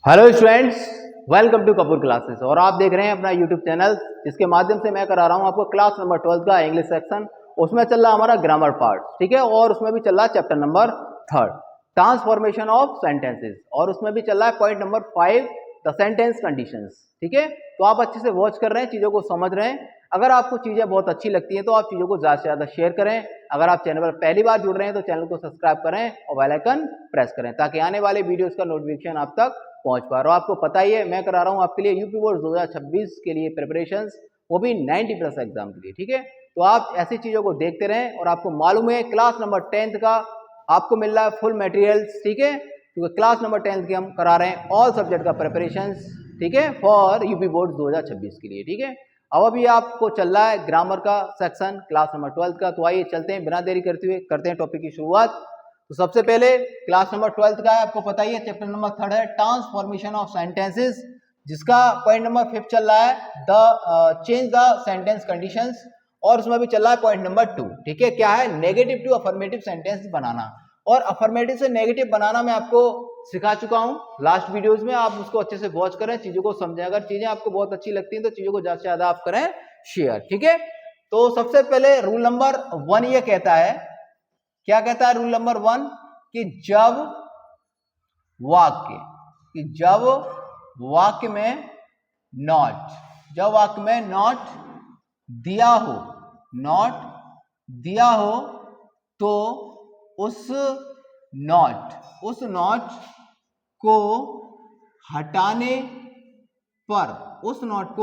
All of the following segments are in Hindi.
Hello students, welcome to Kapoor classes. और आप देख रहे हैं अपना यूट्यूब चैनल जिसके माध्यम से मैं करा रहा हूं आपको क्लास नंबर 12 का इंग्लिश सेक्शन। उसमें चल रहा हमारा ग्रामर पार्ट, ठीक है। और उसमें भी चल रहा है chapter number 3 transformation of sentences, और उसमें भी चल रहा है point number 5 the sentence conditions, ठीक है। तो आप अच्छे से वॉच कर रहे हैं, चीज़ों को समझ रहे हैं। अगर आपको चीज़ें बहुत अच्छी लगती हैं तो आप चीज़ों को ज़्यादा से ज़्यादा शेयर करें। अगर आप चैनल पर पहली बार जुड़ रहे हैं तो चैनल को सब्सक्राइब करें और बेल आइकन प्रेस करें ताकि आने वाले वीडियोस का नोटिफिकेशन आप तक पहुंच पा रहा हो। आपको पता ही है मैं करा रहा हूं आपके लिए यूपी बोर्ड 2026 के लिए प्रिपरेशंस, वो भी 90+ एग्जाम के लिए, ठीक है। तो आप ऐसी चीज़ों को देखते रहें। और आपको मालूम है क्लास नंबर 10th का आपको मिल रहा है फुल मटेरियल्स, ठीक है, क्योंकि क्लास नंबर 10th के हम करा रहे हैं ऑल सब्जेक्ट का प्रिपरेशंस, ठीक है, फॉर यूपी बोर्ड 2026 के लिए, ठीक है। अब अभी आपको चल रहा है ग्रामर का सेक्शन क्लास नंबर 12 का। तो आइए चलते हैं, बिना देरी करते हुए करते हैं टॉपिक की शुरुआत। तो सबसे पहले क्लास नंबर 12 का है, आपको पता ही है, चैप्टर नंबर 3 है ट्रांसफॉर्मेशन ऑफ सेंटेंसेस, जिसका पॉइंट नंबर 5 चल रहा है the change the sentence conditions. और उसमें भी चल रहा है पॉइंट नंबर 2, ठीक है, क्या है, नेगेटिव टू अफर्मेटिव सेंटेंस बनाना। और अफर्मेटिव से नेगेटिव बनाना मैं आपको सिखा चुका हूं लास्ट वीडियोस में, आप उसको अच्छे से वॉच करें, चीजों को समझें। अगर चीजें आपको बहुत अच्छी लगती हैं तो चीजों को ज्यादा से ज्यादा आप करें शेयर, ठीक है। तो सबसे पहले रूल नंबर 1 ये कहता है, क्या कहता है रूल नंबर 1, कि जब वाक्य में नॉट दिया हो तो उस नॉट को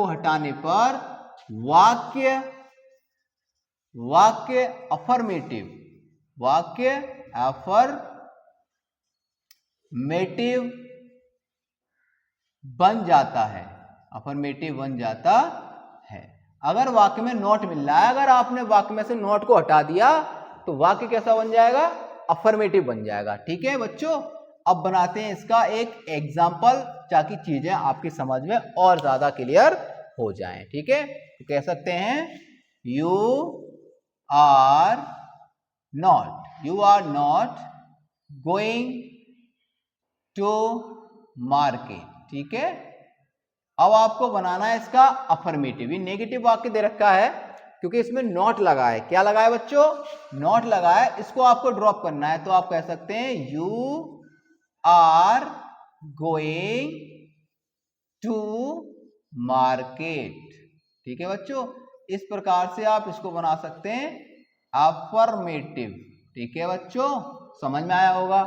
हटाने पर वाक्य अफर्मेटिव बन जाता है। अगर वाक्य में नॉट मिल रहा है, अगर आपने वाक्य में से नॉट को हटा दिया तो वाक्य कैसा बन जाएगा, अफर्मेटिव बन जाएगा, ठीक है बच्चों। अब बनाते हैं इसका एक एग्जाम्पल ताकि चीजें आपकी समझ में और ज्यादा क्लियर हो जाएं, ठीक है। तो कह सकते हैं you are not going to market, ठीक है। अब आपको बनाना है इसका अफर्मेटिव। ये नेगेटिव वाक्य दे रखा है क्योंकि इसमें नॉट लगा है। क्या लगा है बच्चों, नॉट लगा है, इसको आपको ड्रॉप करना है। तो आप कह सकते हैं you are going to market, ठीक है बच्चों। इस प्रकार से आप इसको बना सकते हैं अफर्मेटिव, ठीक है बच्चों, समझ में आया होगा।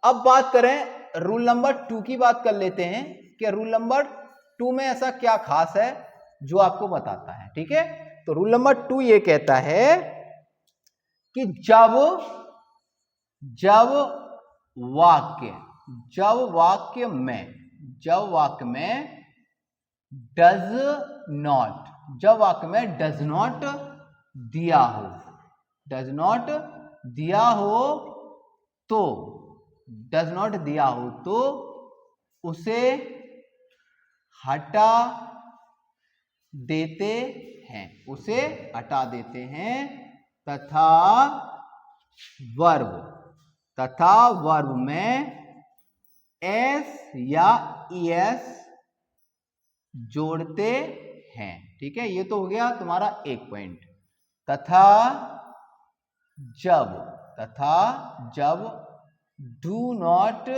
अब बात करें रूल नंबर 2 की, बात कर लेते हैं कि रूल नंबर 2 में ऐसा क्या खास है जो आपको बताता है, ठीक है। तो रूल नंबर 2 ये कहता है कि जब वाक्य में डज नॉट दिया हो तो उसे हटा देते हैं तथा वर्ब में एस या ईएस जोड़ते हैं, ठीक है। ये तो हो गया तुम्हारा एक पॉइंट। तथा जब डू नॉट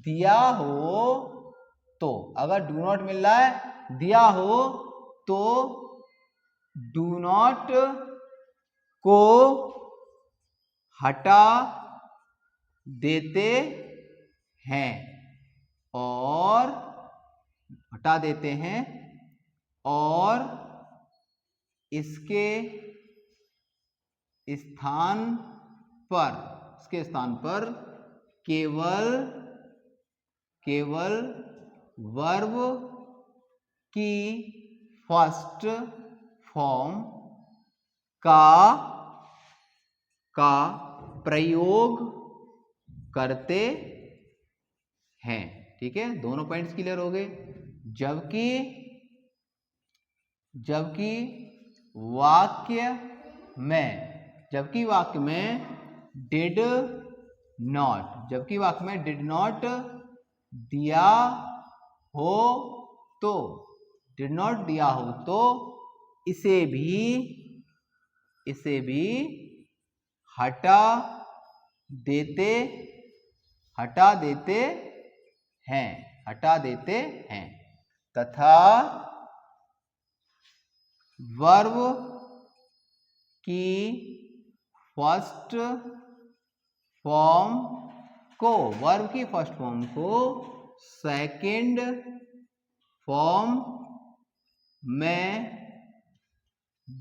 दिया हो तो, अगर डू नॉट मिल रहा है, दिया हो तो डू नॉट को हटा देते हैं और इसके स्थान पर केवल वर्ब की फर्स्ट फॉर्म का प्रयोग करते हैं, ठीक है। दोनों पॉइंट्स क्लियर हो गए। जबकि वाक्य में डिड नॉट दिया हो तो, डिड नॉट दिया हो तो इसे भी हटा देते हैं तथा वर्ब की फर्स्ट फॉर्म को सेकंड फॉर्म में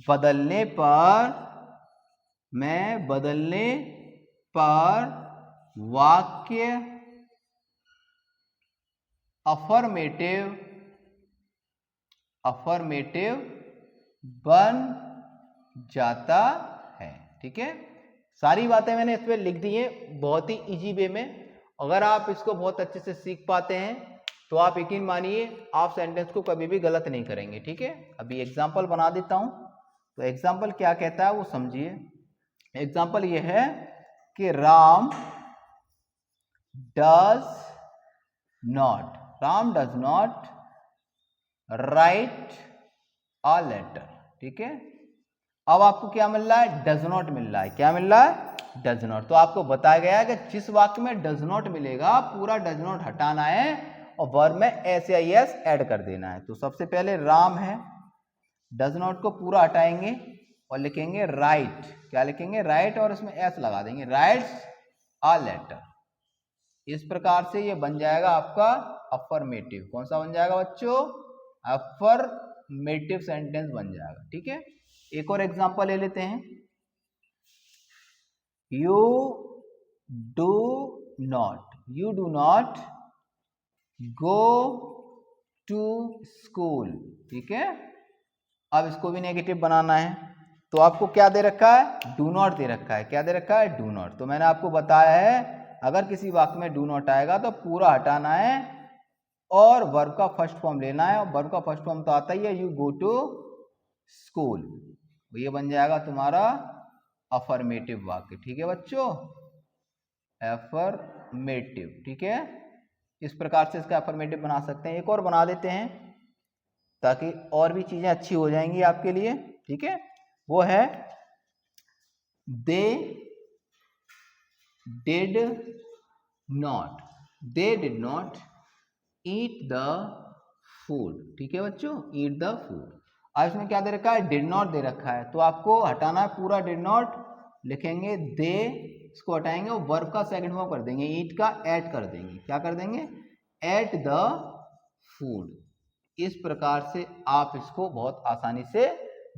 बदलने पर वाक्य अफर्मेटिव बन जाता है। ठीक है, सारी बातें मैंने इस पे लिख दी हैं बहुत ही इजी वे में। अगर आप इसको बहुत अच्छे से सीख पाते हैं तो आप यकीन मानिए आप सेंटेंस को कभी भी गलत नहीं करेंगे। ठीक है, अभी एग्जाम्पल बना देता हूं। तो एग्जाम्पल क्या कहता है वो समझिए। एग्जाम्पल ये है कि Ram does not write a letter. ठीक है, अब आपको क्या मिल रहा है, डज नॉट मिल रहा है। क्या मिल रहा है, डज नॉट। तो आपको बताया गया है कि जिस वाक्य में डज नॉट मिलेगा पूरा डज नॉट हटाना है और वर्ब में एस या एस ऐड कर देना है। तो सबसे पहले राम है, डज नॉट को पूरा हटाएंगे और लिखेंगे राइट। क्या लिखेंगे, राइट, और इसमें एस लगा देंगे, राइट्स अ लेटर। इस प्रकार से ये बन जाएगा आपका अफर्मेटिव। कौन सा बन जाएगा बच्चों, अफर्मेटिव सेंटेंस बन जाएगा। ठीक है, एक और एग्जांपल ले लेते हैं। You do not go to school. ठीक है, अब इसको भी नेगेटिव बनाना है तो आपको क्या दे रखा है, डू नॉट दे रखा है। क्या दे रखा है, डू नॉट। तो मैंने आपको बताया है अगर किसी वाक्य में डू नॉट आएगा तो पूरा हटाना है और वर्ब का फर्स्ट फॉर्म लेना है। और वर्ब का फर्स्ट फॉर्म तो आता ही है, यू गो टू स्कूल। ये बन जाएगा तुम्हारा अफर्मेटिव वाक्य। ठीक है बच्चों, अफर्मेटिव। ठीक है, इस प्रकार से इसका अफर्मेटिव बना सकते हैं। एक और बना देते हैं ताकि और भी चीजें अच्छी हो जाएंगी आपके लिए। ठीक है, वो है they did not eat the food. ठीक है बच्चों, ईट द फूड। अब इसमें क्या दे रखा है, डिड नॉट दे रखा है तो आपको हटाना है पूरा डिड नॉट। लिखेंगे दे, इसको हटाएंगे और वर्ब का सेकंड फॉर्म कर देंगे, ईट का ऐड कर देंगे। क्या कर देंगे, एट द फूड। इस प्रकार से आप इसको बहुत आसानी से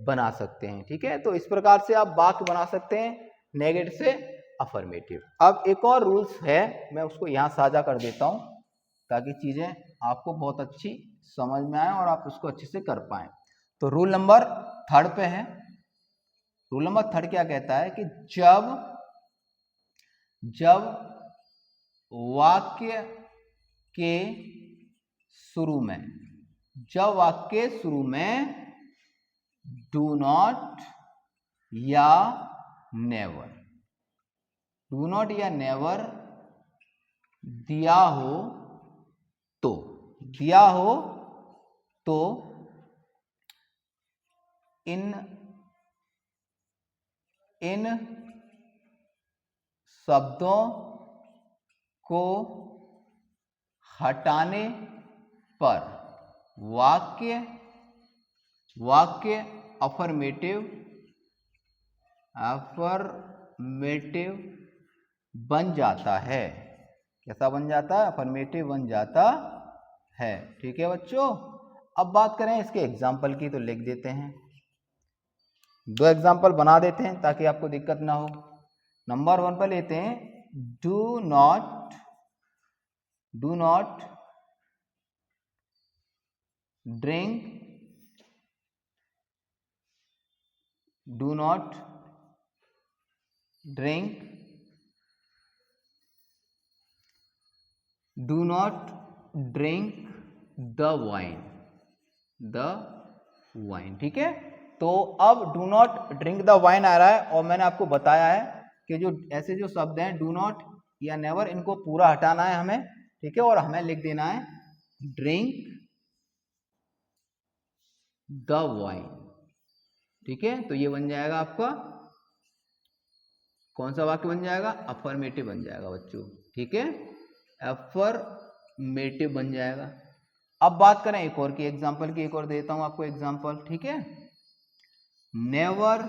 बना सकते हैं। ठीक है, तो इस प्रकार से आप वाक्य बना सकते हैं नेगेटिव से अफर्मेटिव। अब एक और रूल्स है, मैं उसको यहाँ साझा कर देता हूँ ताकि चीजें आपको बहुत अच्छी समझ में आए और आप उसको अच्छे से कर पाए। तो रूल नंबर 3 पे है। रूल नंबर 3 क्या कहता है कि जब वाक्य के शुरू में डू नॉट या नेवर दिया हो तो इन शब्दों को हटाने पर वाक्य अफर्मेटिव बन जाता है। कैसा बन जाता है, अफर्मेटिव बन जाता है। ठीक है बच्चों, अब बात करें इसके एग्जाम्पल की तो लिख देते हैं, 2 एग्जाम्पल बना देते हैं ताकि आपको दिक्कत ना हो। नंबर 1 पर लेते हैं, do not drink the wine. ठीक है, तो अब do not drink the wine आ रहा है और मैंने आपको बताया है कि जो ऐसे जो शब्द हैं डू नॉट या नेवर, इनको पूरा हटाना है हमें। ठीक है, और हमें लिख देना है ड्रिंक द वाइन। ठीक है, तो ये बन जाएगा आपका कौन सा वाक्य बन जाएगा, अफर्मेटिव बन जाएगा बच्चों। ठीक है, अफर्मेटिव बन जाएगा। अब बात करें एक और की, एग्जांपल की एक और देता हूं आपको एग्जांपल। ठीक है, नेवर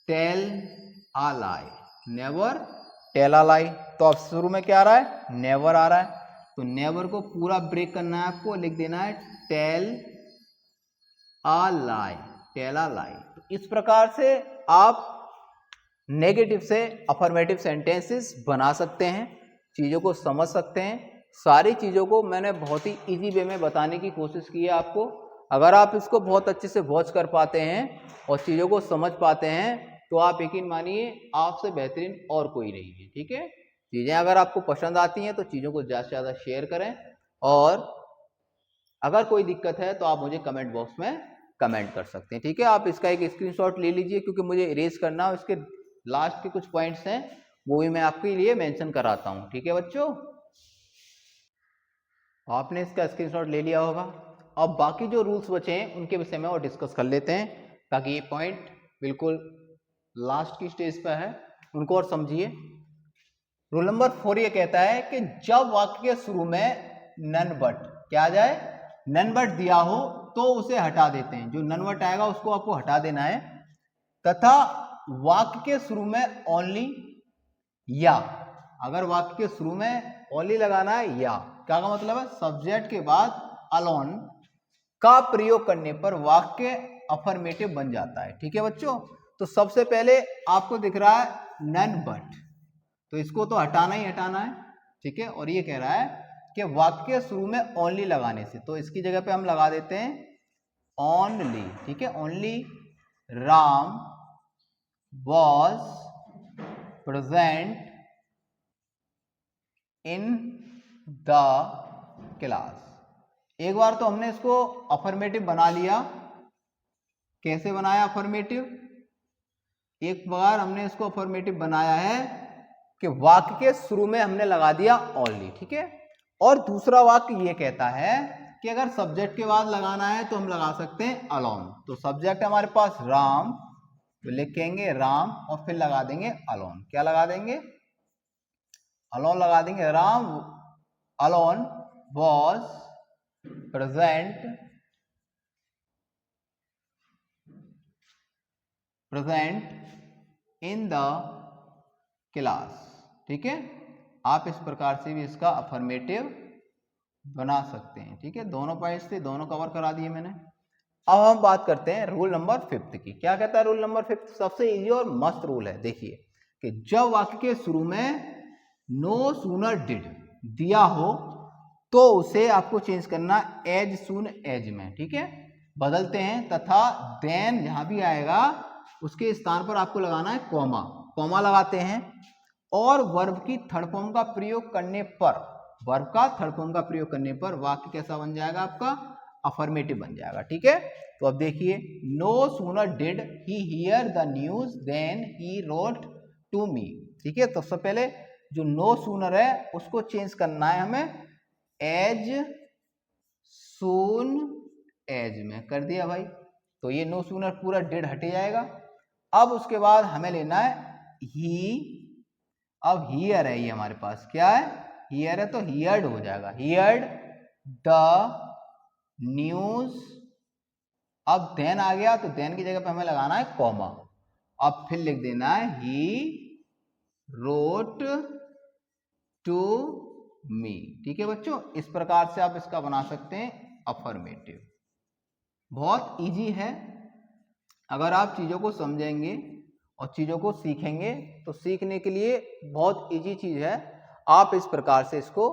टेल आ लाई, नेवर टेल आ लाई। तो अब शुरू में क्या आ रहा है, नेवर आ रहा है, तो नेवर को पूरा ब्रेक करना है आपको, लिख देना है टेल आ लाई, टेल आ लाई। तो इस प्रकार से आप नेगेटिव से अफर्मेटिव सेंटेंसेस बना सकते हैं, चीज़ों को समझ सकते हैं। सारी चीज़ों को मैंने बहुत ही इजी वे में बताने की कोशिश की है आपको। अगर आप इसको बहुत अच्छे से वॉच कर पाते हैं और चीज़ों को समझ पाते हैं तो आप यकीन मानिए आपसे बेहतरीन और कोई नहीं है। ठीक है, चीज़ें अगर आपको पसंद आती हैं तो चीज़ों को ज़्यादा से ज़्यादा शेयर करें, और अगर कोई दिक्कत है तो आप मुझे कमेंट बॉक्स में कमेंट कर सकते हैं। ठीक है, आप इसका एक स्क्रीनशॉट ले लीजिए, क्योंकि मुझे इरेज करना है, इसके लास्ट के कुछ पॉइंट्स हैं वो भी मैं आपके लिए मेंशन कराता हूं। ठीक है बच्चों, आपने इसका स्क्रीनशॉट ले लिया होगा। अब बाकी जो रूल्स बचे हैं उनके विषय में और डिस्कस कर लेते हैं, ताकि ये पॉइंट बिल्कुल लास्ट की स्टेज पर है, उनको और समझिए। रूल नंबर 4 ये कहता है कि जब वाक्य के शुरू में नन बट क्या आ जाए, नन बट दिया हो तो उसे हटा देते हैं। जो नन बट आएगा उसको आपको हटा देना है, तथा वाक्य के शुरू में ओनली या, अगर वाक्य के शुरू में ओनली लगाना है या, क्या का मतलब है, सब्जेक्ट के बाद अलोन का प्रयोग करने पर वाक्य अफर्मेटिव बन जाता है। ठीक है बच्चों, तो सबसे पहले आपको दिख रहा है नन बट, तो इसको तो हटाना ही हटाना है। ठीक है, और ये कह रहा है कि वाक्य के शुरू में ओनली लगाने से, तो इसकी जगह पे हम लगा देते हैं ओनली। ठीक है, only Ram was present in the class। एक बार तो हमने इसको अफर्मेटिव बना लिया। कैसे बनाया अफर्मेटिव, एक बार हमने इसको अफर्मेटिव बनाया है कि वाक्य के शुरू में हमने लगा दिया ओनली। ठीक है, और दूसरा वाक्य ये कहता है कि अगर सब्जेक्ट के बाद लगाना है तो हम लगा सकते हैं अलोन। तो सब्जेक्ट हमारे पास राम, तो लिखेंगे राम और फिर लगा देंगे अलोन। क्या लगा देंगे, अलोन लगा देंगे। Ram alone was present in the class. ठीक है, आप इस प्रकार से भी इसका अफर्मेटिव बना सकते हैं। ठीक है, दोनों पॉइंट्स थे, दोनों कवर करा दिए मैंने। अब हम बात करते हैं रूल नंबर 5 की। क्या कहता है रूल नंबर 5, सबसे इजी और मस्त रूल है। देखिए कि जब वाक्य के शुरू में नो सूनर डिड दिया हो तो उसे आपको चेंज करना एज सून एज में। ठीक है, बदलते हैं, तथा देन जहां भी आएगा उसके स्थान पर आपको लगाना है कॉमा, कॉमा लगाते हैं, और वर्ब की थर्ड फॉर्म का प्रयोग करने पर, वर्ब का थर्ड फॉर्म का प्रयोग करने पर वाक्य कैसा बन जाएगा आपका, अफर्मेटिव बन जाएगा। ठीक है, तो अब देखिए, no sooner did he hear the news then he wrote to me. ठीक है, तो सबसे पहले जो नो सूनर है उसको चेंज करना है हमें एज सून एज में, कर दिया भाई। तो ये नो सूनर पूरा डिड हट जाएगा। अब उसके बाद हमें लेना है ही, अब हियर है, ये हमारे पास क्या है, हियर है, तो हियर्ड हो जाएगा, हियर्ड द न्यूज। अब देन आ गया, तो देन की जगह पे हमें लगाना है कॉमा, अब फिर लिख देना है ही रोट टू मी। ठीक है बच्चों, इस प्रकार से आप इसका बना सकते हैं अफर्मेटिव। बहुत इजी है, अगर आप चीजों को समझेंगे और चीजों को सीखेंगे तो सीखने के लिए बहुत इजी चीज है। आप इस प्रकार से इसको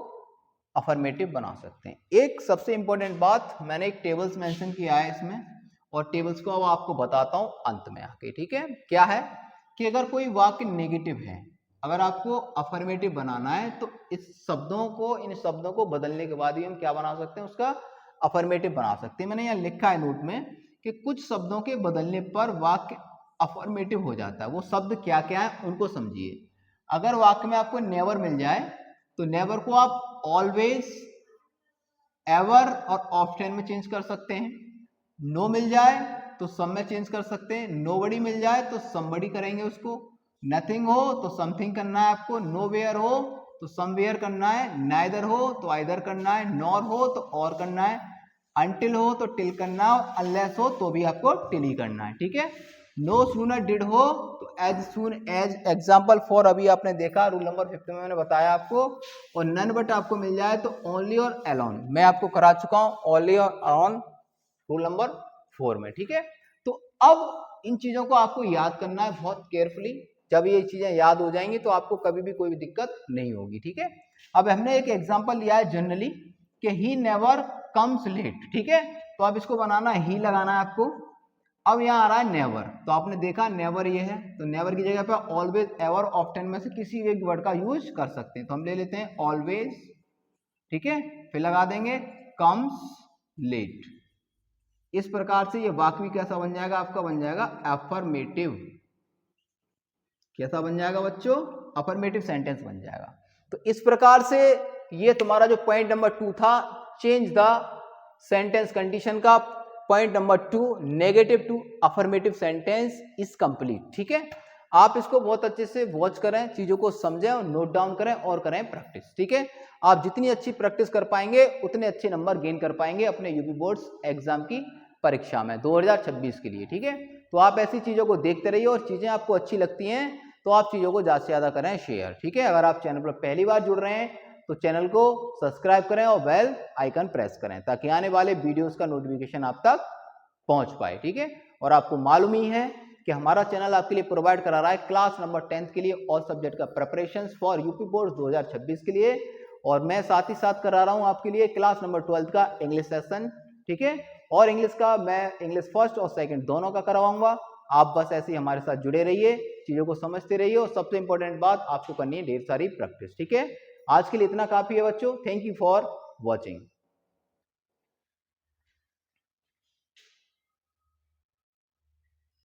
अफर्मेटिव बना सकते हैं। एक सबसे इंपॉर्टेंट बात, मैंने एक टेबल्स मेंशन किया है इसमें, और टेबल्स को अब आपको बताता हूं अंत में आके। ठीक है, क्या है कि अगर कोई वाक्य नेगेटिव है, अगर आपको अफर्मेटिव बनाना है तो इस शब्दों को, इन शब्दों को बदलने के बाद ही हम क्या बना सकते हैं, उसका अफर्मेटिव बना सकते हैं। मैंने यहाँ लिखा है नोट में कि कुछ शब्दों के बदलने पर वाक्य अफर्मेटिव हो जाता है। वो शब्द क्या क्या है उनको समझिए। अगर वाक्य में आपको नेवर मिल जाए तो नेवर को आप ऑलवेज, एवर और ऑफ्टन में चेंज कर सकते हैं। नो मिल जाए तो सम में चेंज कर सकते हैं। नोबडी मिल जाए तो समबडी करेंगे उसको। नथिंग हो तो समथिंग करना है आपको। नो वेयर हो तो समवेयर करना है। नाइदर हो तो आइदर करना है। नॉर हो तो और करना है। अनटिल हो तो टिल करना है। अनलेस हो तो भी आपको टिल ही करना है, ठीक है। नो सूनर डिड हो तो as soon as. Example for अभी आपने देखा रूल नंबर 5 में मैंने बताया आपको। और नन बट आपको मिल जाए तो ओनली और अलोन मैं आपको करा चुका हूं, ओनली और अलोन रूल नंबर 4 में, ठीक है। तो अब इन चीजों को आपको याद करना है बहुत केयरफुली। जब ये चीजें याद हो जाएंगी तो आपको कभी भी कोई भी दिक्कत नहीं होगी, ठीक है। अब हमने एक एग्जांपल लिया है जनरली कि ही नेवर कम्स लेट, ठीक है। तो अब इसको बनाना ही लगाना है आपको। अब यहाँ आ रहा है नेवर, तो आपने देखा नेवर ये है, तो नेवर की जगह पे ऑलवेज, एवर, ऑफ्टन में से किसी एक वर्ड का यूज कर सकते हैं। तो हम ले लेते हैं ऑलवेज, ठीक है, फिर लगा देंगे कम्स लेट। इस प्रकार से ये वाक्य भी कैसा बन जाएगा आपका, बन जाएगा अफर्मेटिव। कैसा बन जाएगा बच्चों, अफर्मेटिव सेंटेंस बन जाएगा। तो इस प्रकार से ये तुम्हारा जो पॉइंट नंबर 2 था, चेंज द सेंटेंस कंडीशन का, point number 2 negative to affirmative sentence is complete, ठीक है। आप इसको बहुत अच्छे से वॉच करें, चीजों को समझें और नोट डाउन करें और करें प्रैक्टिस, ठीक है। आप जितनी अच्छी प्रैक्टिस कर पाएंगे उतने अच्छे नंबर गेन कर पाएंगे अपने यूपी बोर्ड्स एग्जाम की परीक्षा में 2026 के लिए, ठीक है। तो आप ऐसी चीजों को देखते रहिए और चीजें आपको अच्छी लगती हैं तो आप चीजों को ज्यादा से ज्यादा करें शेयर, ठीक है। अगर आप चैनल पर पहली बार जुड़ रहे हैं तो चैनल को सब्सक्राइब करें और बेल आइकन प्रेस करें ताकि आने वाले वीडियोस का नोटिफिकेशन आप तक पहुंच पाए, ठीक है। और आपको मालूम ही है कि हमारा चैनल आपके लिए प्रोवाइड करा रहा है क्लास नंबर 10 के लिए ऑल सब्जेक्ट का प्रिपरेशन फॉर यूपी बोर्ड 2026 के लिए। और मैं साथ ही साथ करा रहा हूं आपके लिए क्लास नंबर 12 का इंग्लिश सेशन, ठीक है। और इंग्लिश का मैं इंग्लिश फर्स्ट और सेकंड दोनों का करवाऊंगा। आप बस ऐसे ही हमारे साथ जुड़े रहिए, चीजों को समझते रहिए और सबसे इंपॉर्टेंट बात आपको करनी है ढेर सारी प्रैक्टिस, ठीक है। आज के लिए इतना काफी है बच्चों। Thank you for watching.